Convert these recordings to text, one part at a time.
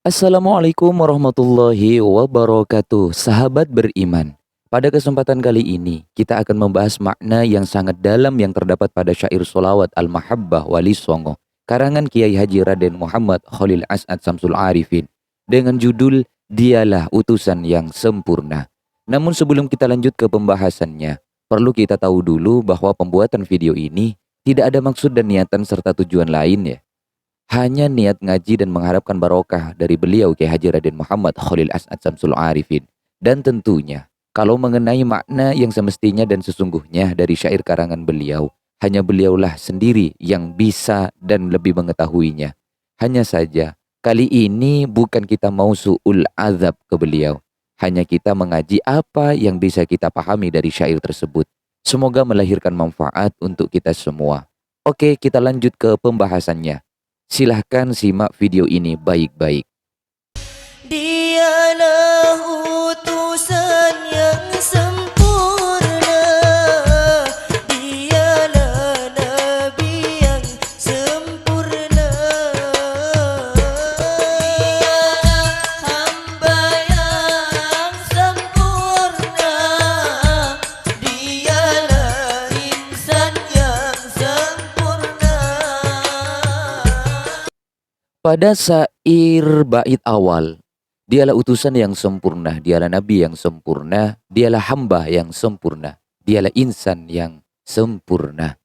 Assalamualaikum warahmatullahi wabarakatuh. Sahabat beriman, pada kesempatan kali ini kita akan membahas makna yang sangat dalam yang terdapat pada syair solawat Al-Mahabbah Wali Songo karangan Kiai Haji Raden Muhammad Khalil As'ad Samsul Arifin dengan judul Dialah Utusan yang Sempurna. Namun sebelum kita lanjut ke pembahasannya, perlu kita tahu dulu bahwa pembuatan video ini tidak ada maksud dan niatan serta tujuan lain ya. Hanya niat ngaji dan mengharapkan barokah dari beliau Kiai Haji Raden Muhammad Khalil As'ad Samsul Arifin. Dan tentunya, kalau mengenai makna yang semestinya dan sesungguhnya dari syair karangan beliau, hanya beliaulah sendiri yang bisa dan lebih mengetahuinya. Hanya saja, kali ini bukan kita mau su'ul azab ke beliau. Hanya kita mengaji apa yang bisa kita pahami dari syair tersebut. Semoga melahirkan manfaat untuk kita semua. Oke, kita lanjut ke pembahasannya. Silahkan simak video ini baik-baik. Dialah utusan yang sempurna, dialah nabi yang sempurna, dialah hamba yang sempurna, dialah insan yang sempurna. Pada syair bait awal, dialah utusan yang sempurna, dialah nabi yang sempurna, dialah hamba yang sempurna, dialah insan yang sempurna.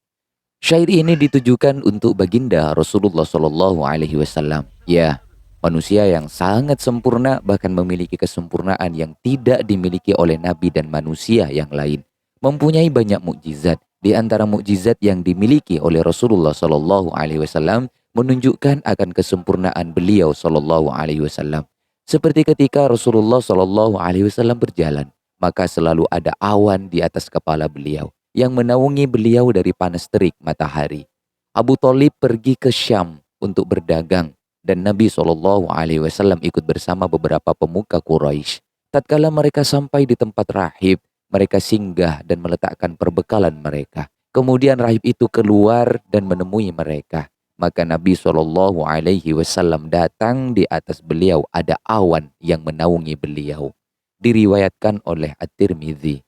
Syair ini ditujukan untuk baginda Rasulullah Shallallahu Alaihi Wasallam. Ya, manusia yang sangat sempurna bahkan memiliki kesempurnaan yang tidak dimiliki oleh nabi dan manusia yang lain. Mempunyai banyak mukjizat. Di antara mukjizat yang dimiliki oleh Rasulullah Shallallahu Alaihi Wasallam menunjukkan akan kesempurnaan beliau Shallallahu Alaihi Wasallam. Seperti ketika Rasulullah Shallallahu Alaihi Wasallam berjalan, maka selalu ada awan di atas kepala beliau yang menaungi beliau dari panas terik matahari. Abu Thalib pergi ke Syam untuk berdagang dan Nabi Shallallahu Alaihi Wasallam ikut bersama beberapa pemuka Quraisy. Tatkala mereka sampai di tempat rahib, mereka singgah dan meletakkan perbekalan mereka. Kemudian rahib itu keluar dan menemui mereka. Maka Nabi Shallallahu Alaihi Wasallam datang, di atas beliau ada awan yang menaungi beliau. Diriwayatkan oleh At-Tirmidzi.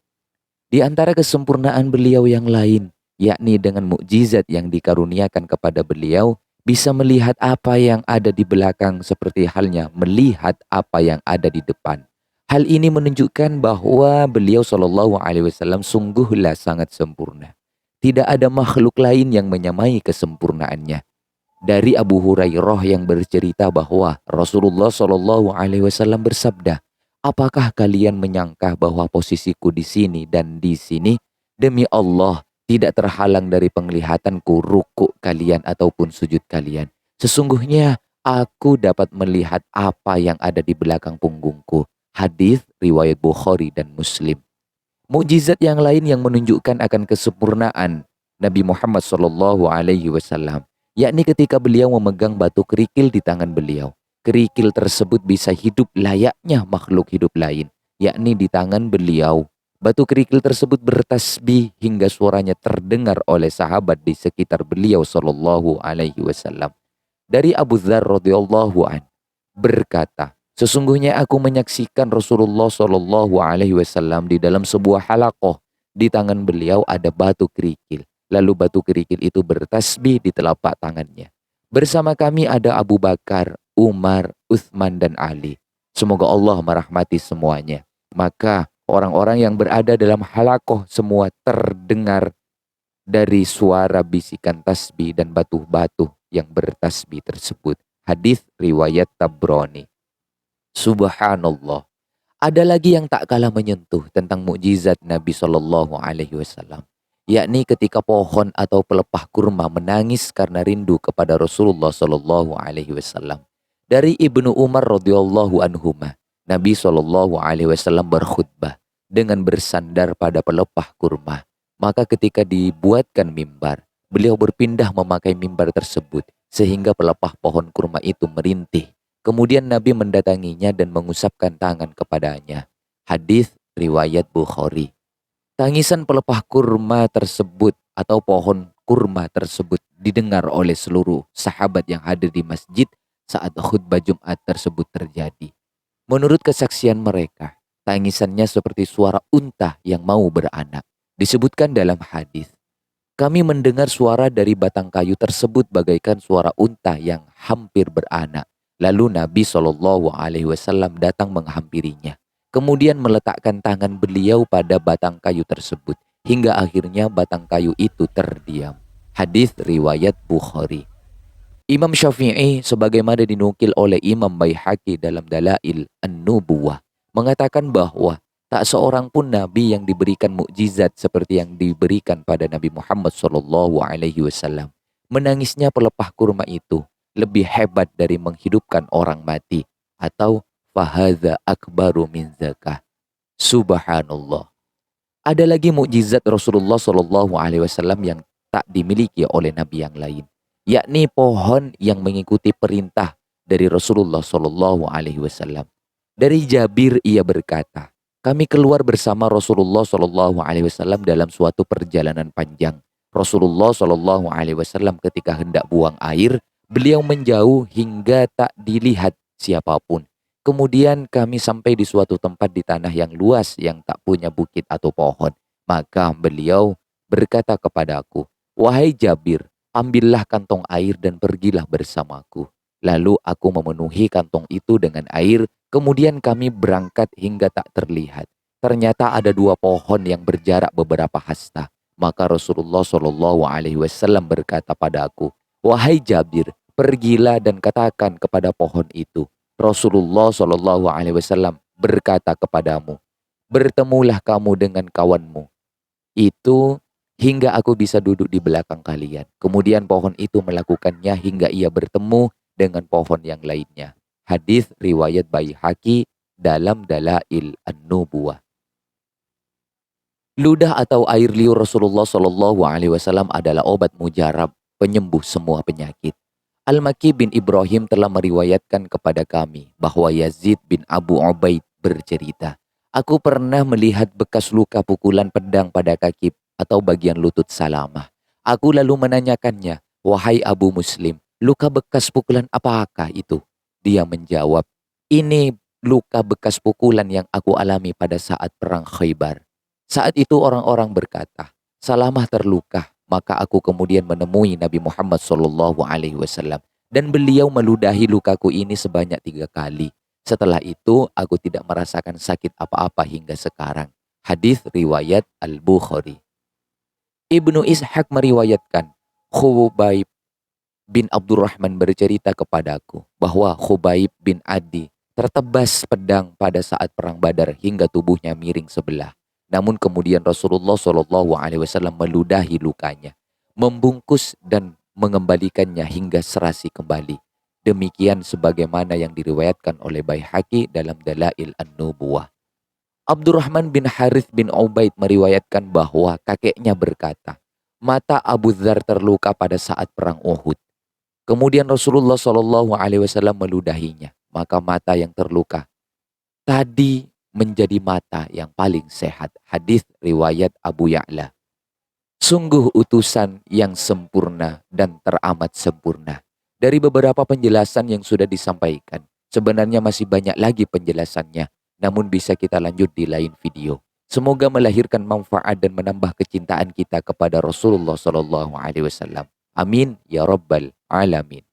Di antara kesempurnaan beliau yang lain, yakni dengan mukjizat yang dikaruniakan kepada beliau, bisa melihat apa yang ada di belakang seperti halnya melihat apa yang ada di depan. Hal ini menunjukkan bahwa beliau Shallallahu Alaihi Wasallam sungguhlah sangat sempurna. Tidak ada makhluk lain yang menyamai kesempurnaannya. Dari Abu Hurairah yang bercerita bahwa Rasulullah Shallallahu Alaihi Wasallam bersabda, apakah kalian menyangka bahwa posisiku di sini dan di sini demi Allah tidak terhalang dari penglihatanku rukuk kalian ataupun sujud kalian. Sesungguhnya aku dapat melihat apa yang ada di belakang punggungku. Hadis riwayat Bukhari dan Muslim. Mukjizat yang lain yang menunjukkan akan kesempurnaan Nabi Muhammad Shallallahu Alaihi Wasallam, yakni ketika beliau memegang batu kerikil di tangan beliau. Kerikil tersebut bisa hidup layaknya makhluk hidup lain, yakni di tangan beliau. Batu kerikil tersebut bertasbih hingga suaranya terdengar oleh sahabat di sekitar beliau Shallallahu Alaihi Wasallam. Dari Abu Dzar radhiyallahu an berkata, sesungguhnya aku menyaksikan Rasulullah Shallallahu Alaihi Wasallam di dalam sebuah halaqah. Di tangan beliau ada batu kerikil. Lalu batu kerikil itu bertasbih di telapak tangannya. Bersama kami ada Abu Bakar, Umar, Uthman dan Ali. Semoga Allah merahmati semuanya. Maka orang-orang yang berada dalam halaqah semua terdengar dari suara bisikan tasbih dan batu-batu yang bertasbih tersebut. Hadis riwayat Tabrani. Subhanallah. Ada lagi yang tak kalah menyentuh tentang mukjizat Nabi Shallallahu Alaihi Wasallam, yakni ketika pohon atau pelepah kurma menangis karena rindu kepada Rasulullah Shallallahu Alaihi Wasallam. Dari Ibnu Umar radhiyallahu anhuma, Nabi Shallallahu Alaihi Wasallam berkhutbah dengan bersandar pada pelepah kurma. Maka ketika dibuatkan mimbar, beliau berpindah memakai mimbar tersebut sehingga pelepah pohon kurma itu merintih. Kemudian Nabi mendatanginya dan mengusapkan tangan kepadanya. Hadis riwayat Bukhari. Tangisan pelepah kurma tersebut atau pohon kurma tersebut didengar oleh seluruh sahabat yang hadir di masjid saat khutbah Jumat tersebut terjadi. Menurut kesaksian mereka, tangisannya seperti suara unta yang mau beranak. Disebutkan dalam hadis, kami mendengar suara dari batang kayu tersebut bagaikan suara unta yang hampir beranak. Lalu Nabi SAW datang menghampirinya. Kemudian meletakkan tangan beliau pada batang kayu tersebut. Hingga akhirnya batang kayu itu terdiam. Hadis riwayat Bukhari. Imam Syafi'i sebagaimana dinukil oleh Imam Baihaqi dalam Dalail An-Nubuwah mengatakan bahwa tak seorang pun nabi yang diberikan mukjizat seperti yang diberikan pada Nabi Muhammad SAW. Menangisnya pelepah kurma itu lebih hebat dari menghidupkan orang mati, atau fahadza akbaru min zakah. Subhanallah. Ada lagi mukjizat Rasulullah SAW yang tak dimiliki oleh nabi yang lain, yakni pohon yang mengikuti perintah dari Rasulullah SAW. Dari Jabir ia berkata, kami keluar bersama Rasulullah SAW dalam suatu perjalanan panjang. Rasulullah SAW ketika hendak buang air, beliau menjauh hingga tak dilihat siapapun. Kemudian kami sampai di suatu tempat di tanah yang luas yang tak punya bukit atau pohon. Maka beliau berkata kepadaku, wahai Jabir, ambillah kantong air dan pergilah bersamaku. Lalu aku memenuhi kantong itu dengan air. Kemudian kami berangkat hingga tak terlihat. Ternyata ada dua pohon yang berjarak beberapa hasta. Maka Rasulullah SAW berkata padaku, wahai Jabir, pergilah dan katakan kepada pohon itu, Rasulullah SAW berkata kepadamu, bertemulah kamu dengan kawanmu itu hingga aku bisa duduk di belakang kalian. Kemudian pohon itu melakukannya hingga ia bertemu dengan pohon yang lainnya. Hadis riwayat Baihaqi dalam Dalail An-Nubuwah. Ludah atau air liur Rasulullah SAW adalah obat mujarab, penyembuh semua penyakit. Al-Maki bin Ibrahim telah meriwayatkan kepada kami bahwa Yazid bin Abu Ubaid bercerita, aku pernah melihat bekas luka pukulan pedang pada kaki atau bagian lutut Salamah. Aku lalu menanyakannya, wahai Abu Muslim, luka bekas pukulan apakah itu? Dia menjawab, ini luka bekas pukulan yang aku alami pada saat perang Khaybar. Saat itu orang-orang berkata, Salamah terluka. Maka aku kemudian menemui Nabi Muhammad SAW dan beliau meludahi lukaku ini sebanyak 3 kali. Setelah itu aku tidak merasakan sakit apa-apa hingga sekarang. Hadis riwayat Al-Bukhari. Ibnu Ishaq meriwayatkan, Khubaib bin Abdurrahman bercerita kepadaku bahwa Khubaib bin Adi tertebas pedang pada saat perang Badar hingga tubuhnya miring sebelah. Namun kemudian Rasulullah SAW meludahi lukanya, membungkus dan mengembalikannya hingga serasi kembali. Demikian sebagaimana yang diriwayatkan oleh Baihaqi dalam Dalail An-Nubuwah. Abdurrahman bin Harith bin Ubaid meriwayatkan bahwa kakeknya berkata, mata Abu Dzar terluka pada saat perang Uhud. Kemudian Rasulullah SAW meludahinya, maka mata yang terluka tadi menjadi mata yang paling sehat. Hadis riwayat Abu Ya'la. Sungguh utusan yang sempurna dan teramat sempurna. Dari beberapa penjelasan yang sudah disampaikan, sebenarnya masih banyak lagi penjelasannya, namun bisa kita lanjut di lain video. Semoga melahirkan manfaat dan menambah kecintaan kita kepada Rasulullah SAW. Amin ya Rabbal Alamin.